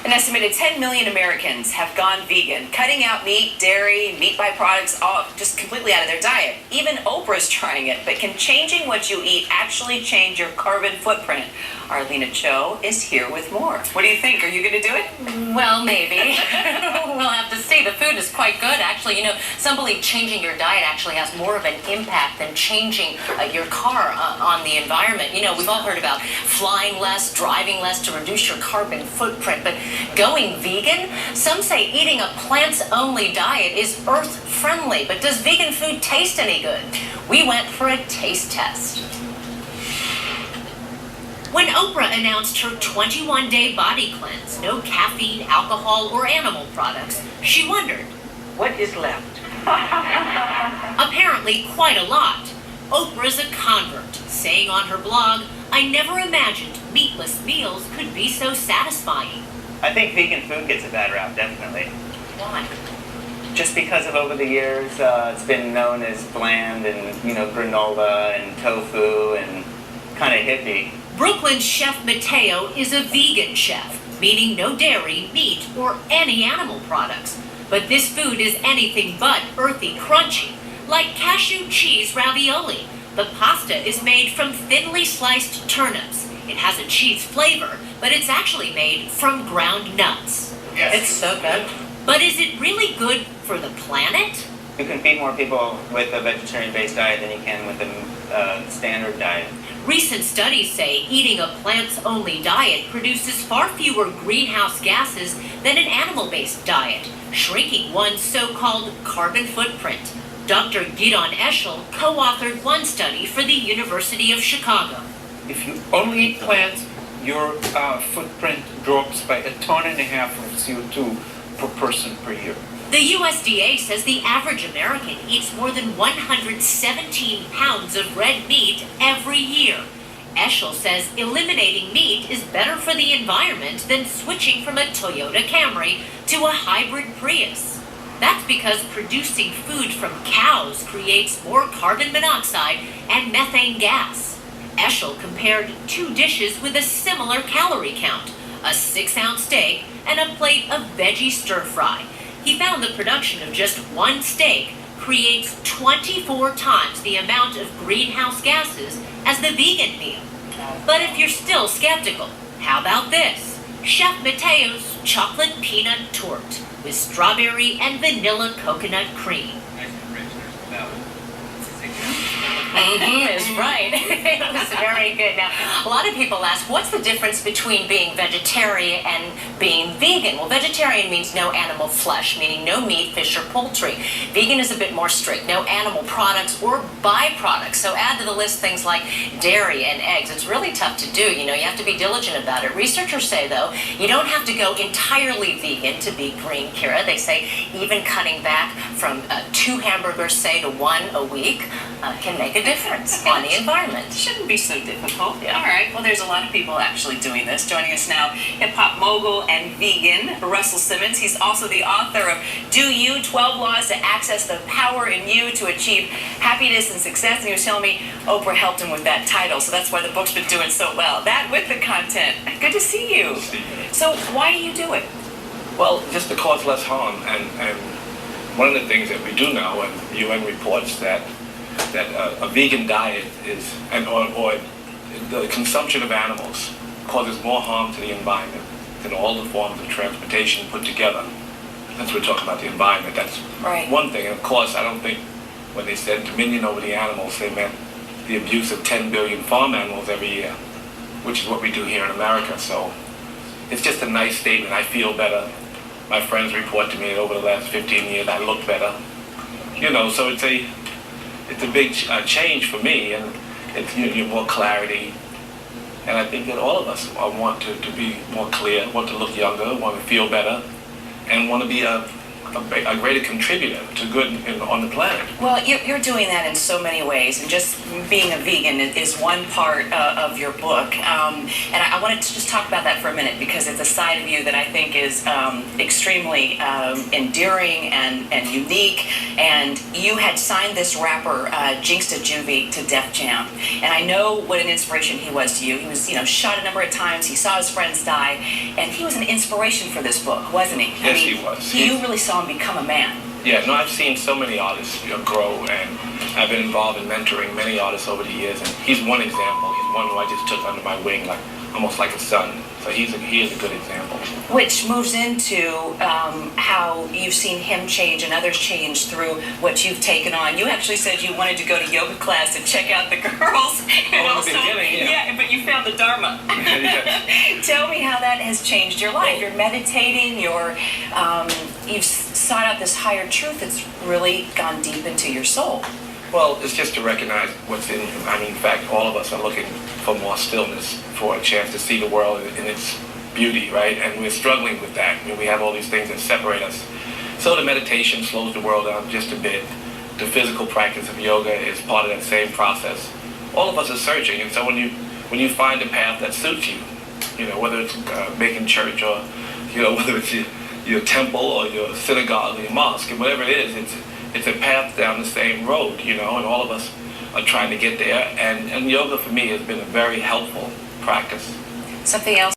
An estimated 10 million Americans have gone vegan, cutting out meat, dairy, meat byproducts, all just completely out of their diet. Even Oprah's trying it, but can changing what you eat actually change your carbon footprint? Arlena Cho is here with more. What do you think? Are you going to do it? Well, maybe. We'll have to see. The food is quite good, actually. You know, some believe changing your diet actually has more of an impact than changing your car on the environment. You know, we've all heard about flying less, driving less to reduce your carbon footprint, but going vegan? Some say eating a plants-only diet is earth-friendly, but does vegan food taste any good? We went for a taste test. When Oprah announced her 21-day body cleanse, no caffeine, alcohol, or animal products, she wondered, what is left? Apparently quite a lot. Oprah's a convert, saying on her blog, I never imagined meatless meals could be so satisfying. I think vegan food gets a bad rap, definitely. Why? Just because of over the years, it's been known as bland and, granola and tofu and kind of hippie. Brooklyn's chef Mateo is a vegan chef, meaning no dairy, meat, or any animal products. But this food is anything but earthy crunchy, like cashew cheese ravioli. The pasta is made from thinly sliced turnips. It has a cheese flavor, but it's actually made from ground nuts. Yes. It's so good. But is it really good for the planet? You can feed more people with a vegetarian-based diet than you can with a standard diet. Recent studies say eating a plants-only diet produces far fewer greenhouse gases than an animal-based diet, shrinking one's so-called carbon footprint. Dr. Gidon Eshel co-authored one study for the University of Chicago. If you only eat plants, your footprint drops by 1.5 tons of CO2 per person per year. The USDA says the average American eats more than 117 pounds of red meat every year. Eshel says eliminating meat is better for the environment than switching from a Toyota Camry to a hybrid Prius. That's because producing food from cows creates more carbon monoxide and methane gas. Eshel compared two dishes with a similar calorie count, a 6-ounce steak and a plate of veggie stir-fry. He found the production of just one steak creates 24 times the amount of greenhouse gases as the vegan meal. But if you're still skeptical, how about this? Chef Mateo's chocolate peanut torte with strawberry and vanilla coconut cream. Is right. It was very good. Now, a lot of people ask, what's the difference between being vegetarian and being vegan? Well, vegetarian means no animal flesh, meaning no meat, fish, or poultry. Vegan is a bit more strict, no animal products or byproducts. So add to the list things like dairy and eggs. It's really tough to do. You have to be diligent about it. Researchers say, though, you don't have to go entirely vegan to be green, Kira. They say even cutting back from 2 hamburgers, say, to 1 a week can make a difference on the environment. Shouldn't be so difficult. Yeah. All right. Well, there's a lot of people actually doing this. Joining us now, hip-hop mogul and vegan, Russell Simmons. He's also the author of Do You? 12 Laws to Access the Power in You to Achieve Happiness and Success. And he was telling me Oprah helped him with that title, so that's why the book's been doing so well. That with the content. Good to see you. So why do you do it? Well, just to cause less harm. And one of the things that we do know, and UN reports that a vegan diet is, or the consumption of animals causes more harm to the environment than all the forms of transportation put together. That's what we're talking about, the environment. That's right. One thing. And of course, I don't think when they said dominion over the animals, they meant the abuse of 10 billion farm animals every year, which is what we do here in America. So it's just a nice statement. I feel better. My friends report to me that over the last 15 years, I look better. So it's a big change for me, and it's you more clarity. And I think that all of us want to be more clear, want to look younger, want to feel better, and want to be a greater contributor to good on the planet. Well, you're doing that in so many ways, and just being a vegan is one part of your book. And I wanted to just talk about that for a minute because it's a side of you that I think is extremely endearing and unique. And you had signed this rapper, Jinxta Juvie, to Def Jam. And I know what an inspiration he was to you. He was, shot a number of times. He saw his friends die. And he was an inspiration for this book, wasn't he? Yes, he was. You really saw him become a man. Yeah, no, I've seen so many artists grow, and I've been involved in mentoring many artists over the years, and he's one example. He's one who I just took under my wing, almost like a son. So he is a good example. Which moves into how you've seen him change and others change through what you've taken on. You actually said you wanted to go to yoga class and check out the girls, and in the beginning, yeah. but you found the Dharma. Yeah. Tell me how that has changed your life. You're meditating. You've sought out this higher truth that's really gone deep into your soul. Well, it's just to recognize what's in him. I mean, in fact, all of us are looking for more stillness, for a chance to see the world in its beauty, right? And we're struggling with that. We have all these things that separate us. So the meditation slows the world down just a bit. The physical practice of yoga is part of that same process. All of us are searching, and so when you find a path that suits you, whether it's making church or, whether it's your temple or your synagogue or your mosque, and whatever it is, it's a path down the same road, and all of us are trying to get there. And yoga for me has been a very helpful practice. Something else